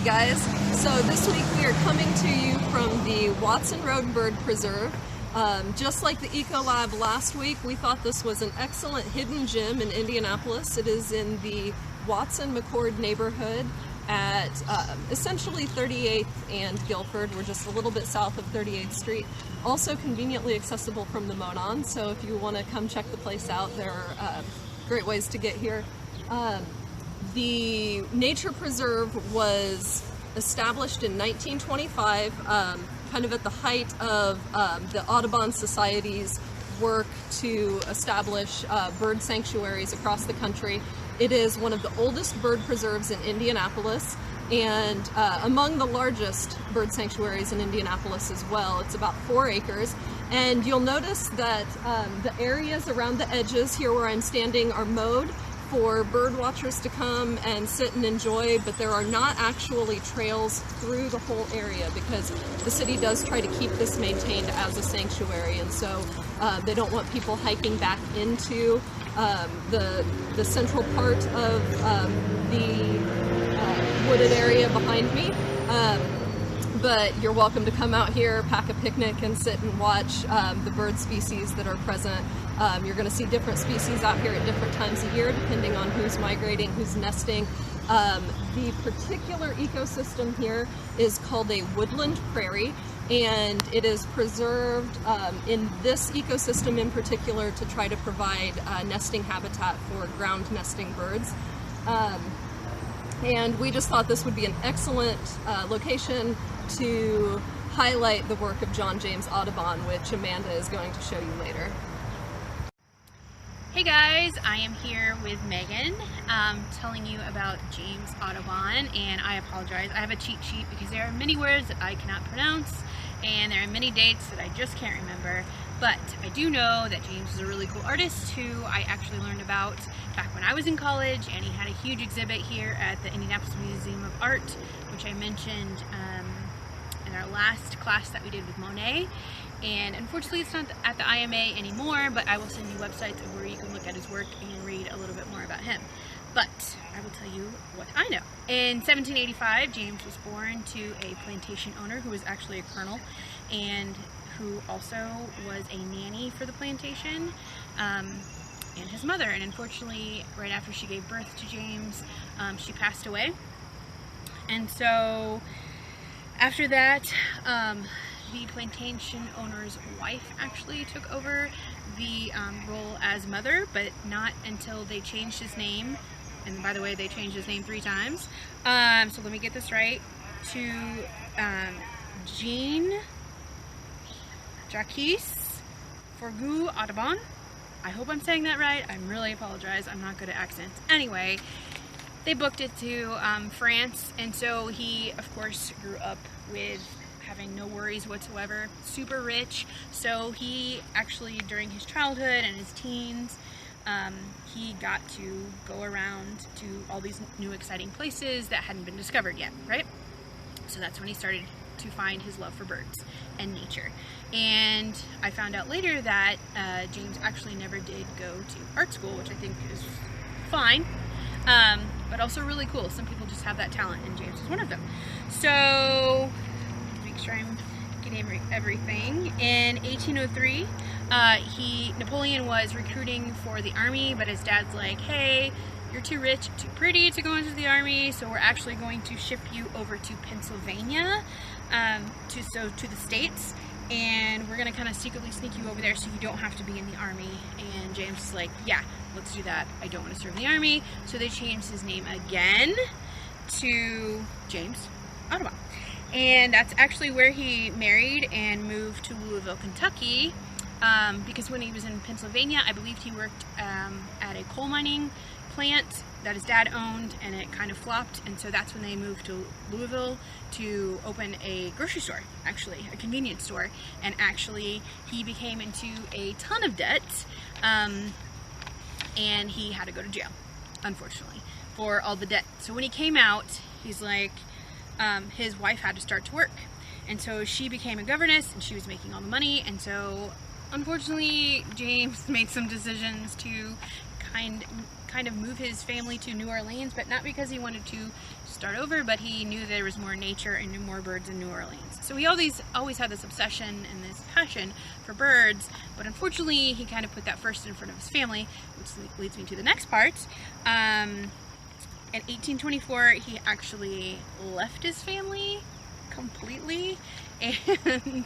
guys. So this week we are coming to you from the Watson Road Bird Preserve. Just like the Eco Lab last week, we thought this was an excellent hidden gem in Indianapolis. It is in the Watson-McCord neighborhood at essentially 38th and Guilford. We're just a little bit south of 38th Street. Also conveniently accessible from the Monon, so if you want to come check the place out, there are great ways to get here. The nature preserve was established in 1925, kind of at the height of the Audubon Society's work to establish bird sanctuaries across the country. It is one of the oldest bird preserves in Indianapolis and among the largest bird sanctuaries in Indianapolis as well. It's about 4 acres. And you'll notice that the areas around the edges here where I'm standing are mowed for bird watchers to come and sit and enjoy, but there are not actually trails through the whole area because the city does try to keep this maintained as a sanctuary, and so they don't want people hiking back into the central part of the wooded area behind me. But you're welcome to come out here, pack a picnic, and sit and watch the bird species that are present. You're going to see different species out here at different times of year, depending on who's migrating, who's nesting. The particular ecosystem here is called a woodland prairie, and it is preserved in this ecosystem in particular to try to provide nesting habitat for ground nesting birds. And we just thought this would be an excellent location to highlight the work of John James Audubon, which Amanda is going to show you later. Hey guys, I am here with Megan telling you about James Audubon, and I apologize. I have a cheat sheet because there are many words that I cannot pronounce and there are many dates that I just can't remember, but I do know that James is a really cool artist who I actually learned about back when I was in college, and he had a huge exhibit here at the Indianapolis Museum of Art, which I mentioned in our last class that we did with Monet. And unfortunately it's not at the IMA anymore, but I will send you websites of where you can look at his work and read a little bit more about him. But I will tell you what I know. In 1785, James was born to a plantation owner who was actually a colonel and who also was a nanny for the plantation, and his mother. And unfortunately, right after she gave birth to James, she passed away. And so after that, the plantation owner's wife actually took over the role as mother, but not until they changed his name. And by the way, they changed his name 3 times. So let me get this right. To Jacques Forgu Audubon. I hope I'm saying that right. I really apologize. I'm not good at accents. Anyway, they booked it to France, and so he, of course, grew up with having no worries whatsoever, super rich. So he actually, during his childhood and his teens, he got to go around to all these new exciting places that hadn't been discovered yet, right? So that's when he started to find his love for birds and nature. And I found out later that James actually never did go to art school, which I think is fine, but also really cool. Some people just have that talent, and James is one of them. So make sure I'm getting everything. In 1803, Napoleon was recruiting for the army, but his dad's like, hey, you're too rich, too pretty to go into the army, so we're actually going to ship you over to Pennsylvania, to the States, and we're gonna kind of secretly sneak you over there so you don't have to be in the army. And James is like, yeah, let's do that. I don't want to serve in the army. So they changed his name again to James Audubon. And that's actually where he married and moved to Louisville, Kentucky, because when he was in Pennsylvania, I believe he worked at a coal mining plant that his dad owned, and it kind of flopped, and so that's when they moved to Louisville to open a grocery store, actually, a convenience store. And actually he became into a ton of debt, and he had to go to jail, unfortunately, for all the debt. So when he came out, he's like, his wife had to start to work, and so she became a governess, and she was making all the money. And so unfortunately James made some decisions to kind of move his family to New Orleans, but not because he wanted to start over, but he knew there was more nature and more birds in New Orleans. So he always had this obsession and this passion for birds, but unfortunately he kind of put that first in front of his family, which leads me to the next part. In 1824, he actually left his family completely and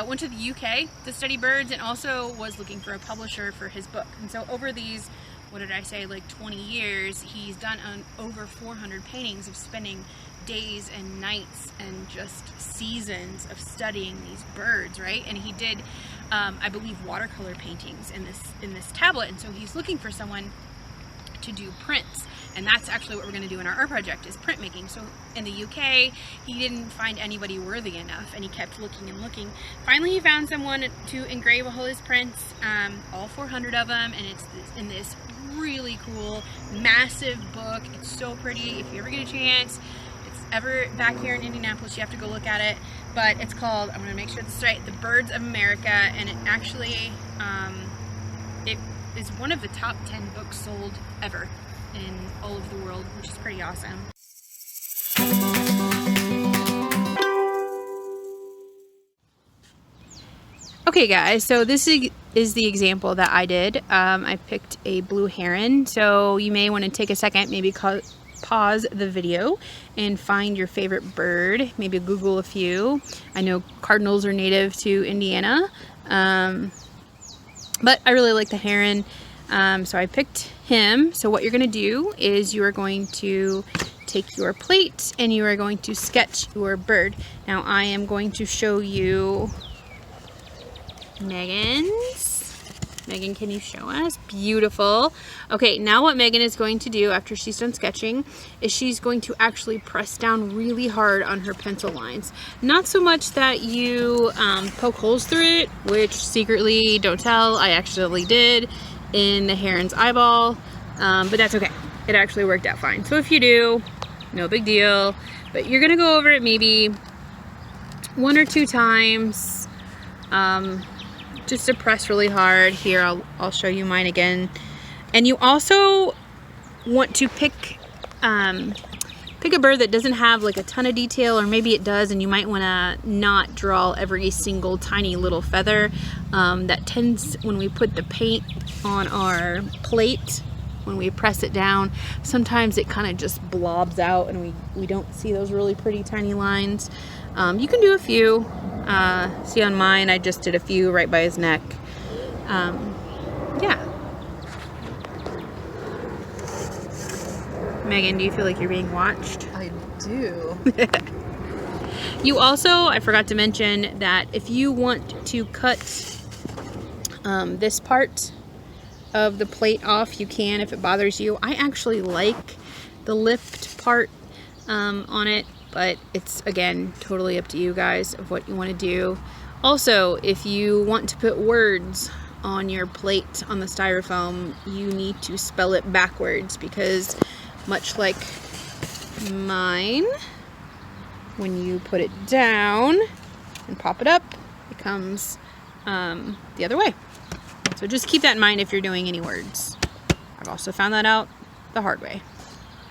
went to the UK to study birds, and also was looking for a publisher for his book. And so over these, what did I say, like 20 years, he's done over 400 paintings of spending days and nights and just seasons of studying these birds, right? And he did, I believe, watercolor paintings in this tablet, and so he's looking for someone to do prints. And that's actually what we're going to do in our art project, is printmaking. So in the UK, he didn't find anybody worthy enough, and he kept looking and looking. Finally, he found someone to engrave all his prints, all 400 of them, and it's in this really cool, massive book. It's so pretty. If you ever get a chance, it's ever back here in Indianapolis, you have to go look at it. But it's called, I'm going to make sure it's right, The Birds of America, and it actually, it is one of the top 10 books sold ever in all of the world, which is pretty awesome. Okay guys, so this is the example that I did. I picked a blue heron, so you may want to take a second, maybe pause the video and find your favorite bird, maybe Google a few. I know cardinals are native to Indiana, but I really like the heron. So I picked him. So what you're going to do is you are going to take your plate and you are going to sketch your bird. Now I am going to show you Megan's. Megan, can you show us? Beautiful. Okay, now what Megan is going to do after she's done sketching is she's going to actually press down really hard on her pencil lines. Not so much that you poke holes through it, which secretly, don't tell, I accidentally did in the heron's eyeball, but that's okay. It actually worked out fine. So if you do, no big deal, but you're gonna go over it maybe 1 or 2 times, just to press really hard. Here, I'll show you mine again. And you also want to pick a bird that doesn't have like a ton of detail, or maybe it does, and you might want to not draw every single tiny little feather. That tends, when we put the paint on our plate, when we press it down, sometimes it kind of just blobs out and we don't see those really pretty tiny lines. You can do a few. See on mine, I just did a few right by his neck. Yeah. Megan, do you feel like you're being watched? I do. You also, I forgot to mention that if you want to cut this part of the plate off, you can if it bothers you. I actually like the lift part on it, but it's, again, totally up to you guys of what you want to do. Also, if you want to put words on your plate on the styrofoam, you need to spell it backwards, because much like mine, when you put it down and pop it up, it comes the other way. So just keep that in mind if you're doing any words. I've also found that out the hard way.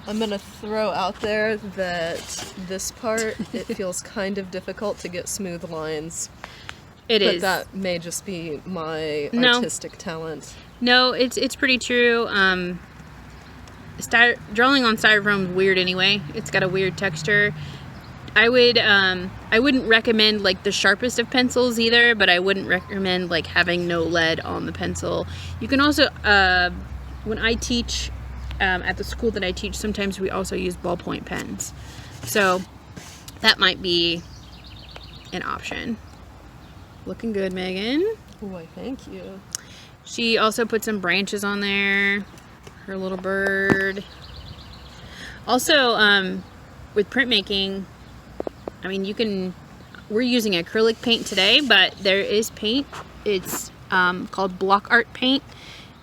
I'm gonna throw out there that this part, it feels kind of difficult to get smooth lines. It is. But that may just be my artistic talent. No, it's pretty true. Drawing on styrofoam is weird anyway. It's got a weird texture. I wouldn't recommend like the sharpest of pencils either, but I wouldn't recommend like having no lead on the pencil. You can also, when I teach at the school that I teach, sometimes we also use ballpoint pens. So that might be an option. Looking good, Megan. Why, thank you. She also put some branches on there. Her little bird. Also, with printmaking, I mean, we're using acrylic paint today, but there is paint. It's called block art paint,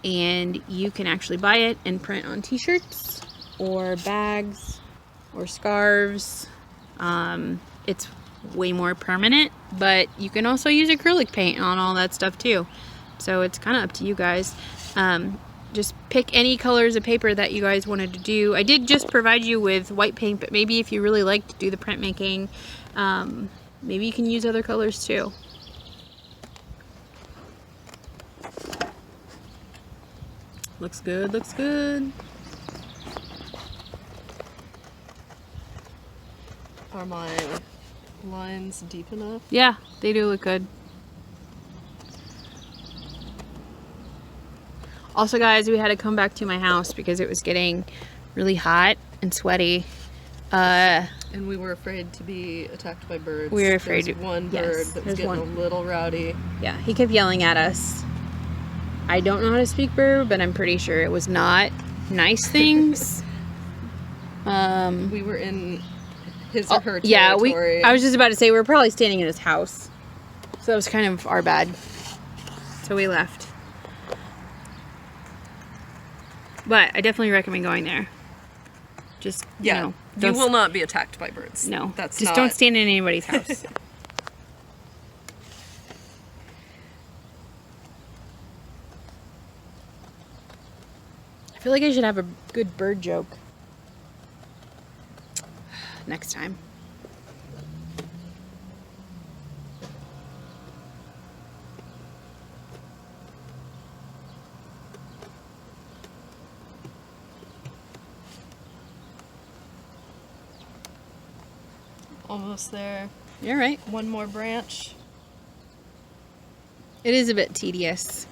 and you can actually buy it and print on t-shirts or bags or scarves. It's way more permanent, but you can also use acrylic paint on all that stuff too. So it's kind of up to you guys. just pick any colors of paper that you guys wanted to do. I did just provide you with white paint, but maybe if you really like to do the printmaking, maybe you can use other colors too. Looks good, looks good. Are my lines deep enough? Yeah, they do look good. Also, guys, we had to come back to my house because it was getting really hot and sweaty. And we were afraid to be attacked by birds. We were afraid. There was one bird that was getting a little rowdy. Yeah, he kept yelling at us. I don't know how to speak bird, but I'm pretty sure it was not nice things. We were in his or her territory. Yeah, I was just about to say we were probably standing in his house. So that was kind of our bad. So we left. But I definitely recommend going there. Just, you know. You will not be attacked by birds. No. That's just not... don't stand in anybody's house. I feel like I should have a good bird joke next time. Almost there. You're right. One more branch. It is a bit tedious.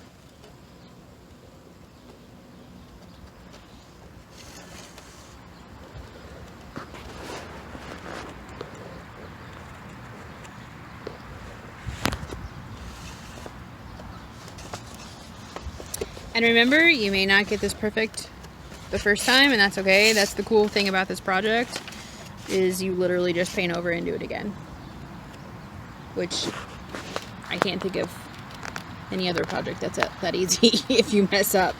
And remember, you may not get this perfect the first time, and that's okay. That's the cool thing about this project, is you literally just paint over and do it again. Which I can't think of any other project that's that easy if you mess up.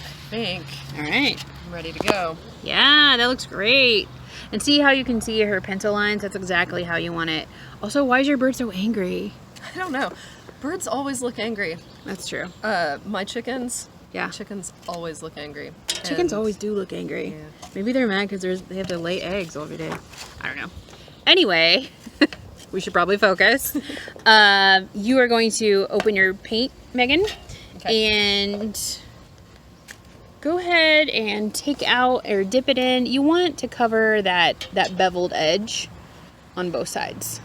I think. All right. I'm ready to go. Yeah, that looks great. And see how you can see her pencil lines? That's exactly how you want it. Also, why is your bird so angry? I don't know. Birds always look angry. That's true. My chickens. Yeah. Chickens always look angry. Chickens always do look angry. Yeah. Maybe they're mad because they have to lay eggs every day. I don't know. Anyway, we should probably focus. You are going to open your paint, Megan. Okay. And go ahead and take out or dip it in. You want to cover that beveled edge on both sides.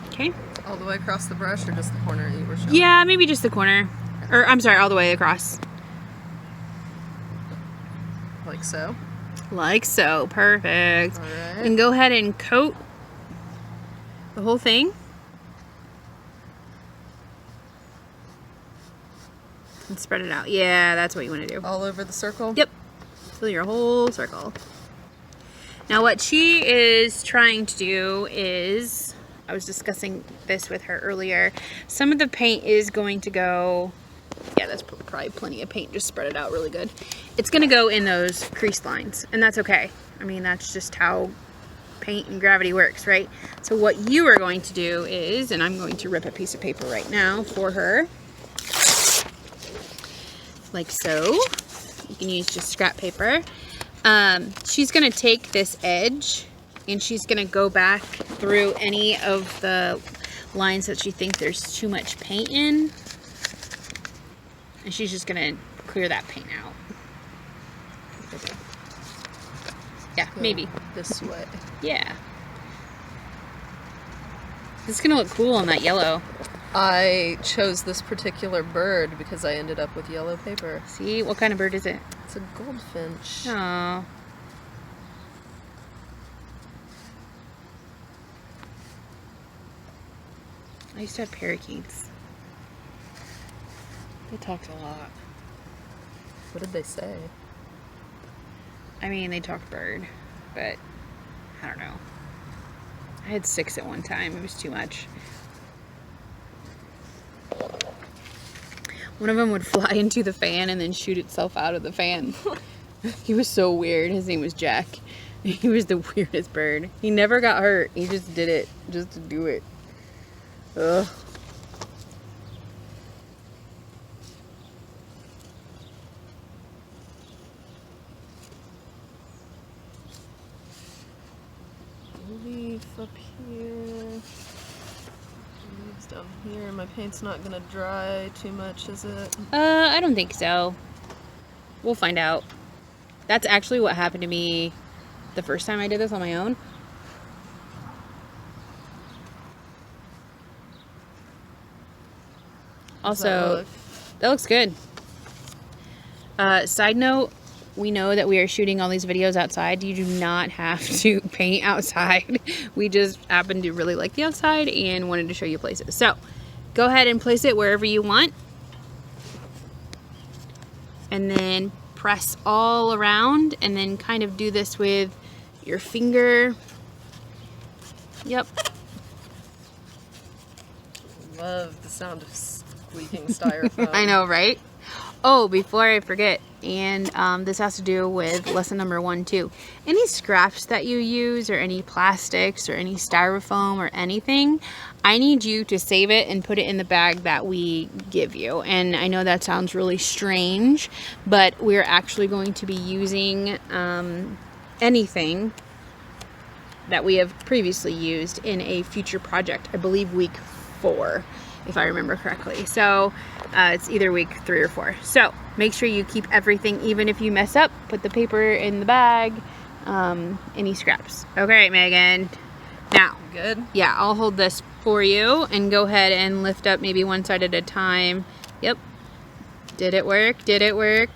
Okay. All the way across the brush, or just the corner you were showing? Yeah, maybe just the corner. Or, I'm sorry, all the way across. Like so? Like so. Perfect. All right. And go ahead and coat the whole thing. And spread it out. Yeah, that's what you want to do. All over the circle? Yep. Fill your whole circle. Now what she is trying to do is, I was discussing this with her earlier, some of the paint is going to go, yeah, that's probably plenty of paint, just spread it out really good. It's going to go in those crease lines, and that's okay. I mean, that's just how paint and gravity works, right? So what you are going to do is, and I'm going to rip a piece of paper right now for her, like so. You can use just scrap paper. She's going to take this edge and she's going to go back through any of the lines that she thinks there's too much paint in. And she's just going to clear that paint out. Yeah, Go maybe. This way. Yeah. This is going to look cool on that yellow. I chose this particular bird because I ended up with yellow paper. See, what kind of bird is it? It's a goldfinch. Aww. I used to have parakeets. They talked a lot. What did they say? I mean, they talked bird, but I don't know. I had 6 at one time. It was too much. One of them would fly into the fan and then shoot itself out of the fan. He was so weird. His name was Jack. He was the weirdest bird. He never got hurt. He just did it just to do it. Ugh. Leaf up here. Leaves down here. My paint's not gonna dry too much, is it? I don't think so. We'll find out. That's actually what happened to me the first time I did this on my own. Also, that looks good. Side note, we know that we are shooting all these videos outside. You do not have to paint outside. We just happen to really like the outside and wanted to show you places. So, go ahead and place it wherever you want. And then press all around, and then kind of do this with your finger. Yep. Love the sound of squeaking styrofoam. I know, right? Oh, before I forget, and this has to do with lesson number 1 too. Any scraps that you use, or any plastics, or any styrofoam, or anything, I need you to save it and put it in the bag that we give you. And I know that sounds really strange, but we're actually going to be using anything that we have previously used in a future project. I believe week 4, if I remember correctly. So it's either week 3 or 4. So make sure you keep everything, even if you mess up, put the paper in the bag, any scraps. Okay, Megan. Now, good? Yeah, I'll hold this for you and go ahead and lift up maybe one side at a time. Yep. Did it work? Did it work?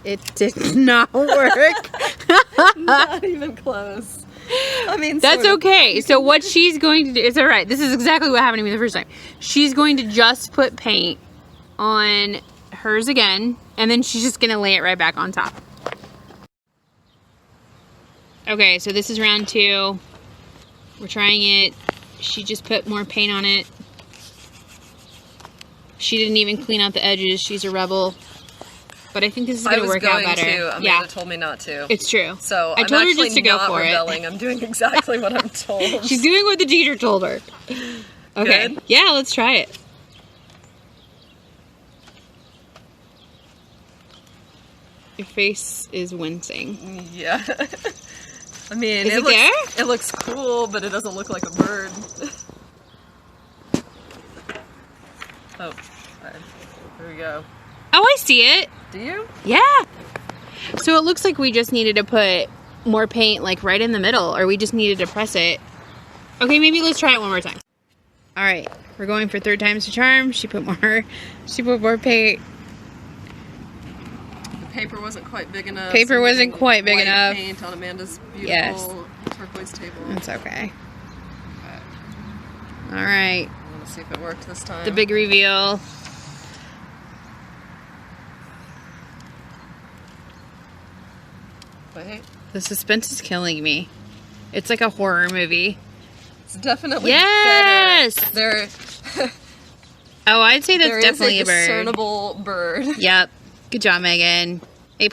It did not work. Not even close. I mean, that's okay. So what she's going to do, it's all right. This is exactly what happened to me the first time. She's going to just put paint on hers again, and then she's just going to lay it right back on top. Okay, so this is round 2. We're trying it. She just put more paint on it. She didn't even clean out the edges. She's a rebel. But I think this is going to work out better. Amanda told me not to. It's true. So I told her just to go for rebelling. I'm doing exactly what I'm told. She's doing what the teacher told her. Okay. Good? Yeah, let's try it. Your face is wincing. Yeah. I mean, it looks cool, but it doesn't look like a bird. Oh, right. Here we go. Oh, I see it. Do you? Yeah. So it looks like we just needed to put more paint like right in the middle, or we just needed to press it. Okay, maybe let's try it one more time. All right, we're going for 3rd time's the charm. She put more paint. The paper wasn't quite big enough. Paper wasn't quite big enough. Paint on Amanda's beautiful turquoise table. It's okay. All right. I want to see if it worked this time. The big reveal. Wait. The suspense is killing me. It's like a horror movie. It's definitely yes! better. Oh, I'd say that's definitely a bird. Discernible bird. Yep. Good job, Megan. A++.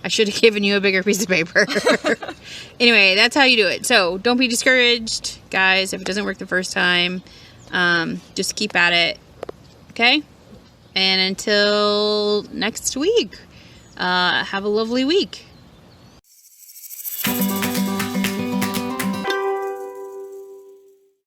I should have given you a bigger piece of paper. Anyway, that's how you do it. So don't be discouraged, guys, if it doesn't work the first time. Just keep at it. Okay? And until next week, have a lovely week.